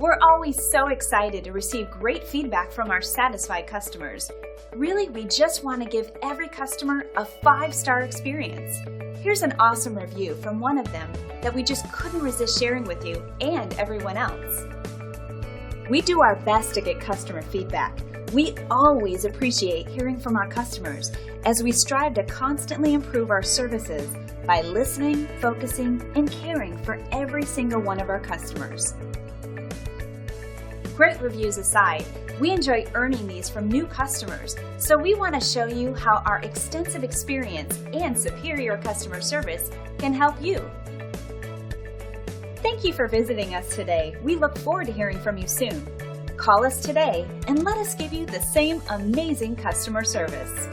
We're always so excited to receive great feedback from our satisfied customers. Really, we just want to give every customer a 5-star experience. Here's an awesome review from one of them that we just couldn't resist sharing with you and everyone else. We do our best to get customer feedback. We always appreciate hearing from our customers as we strive to constantly improve our services by listening, focusing, and caring for every single one of our customers. Great reviews aside, we enjoy earning these from new customers, so we want to show you how our extensive experience and superior customer service can help you. Thank you for visiting us today. We look forward to hearing from you soon. Call us today and let us give you the same amazing customer service.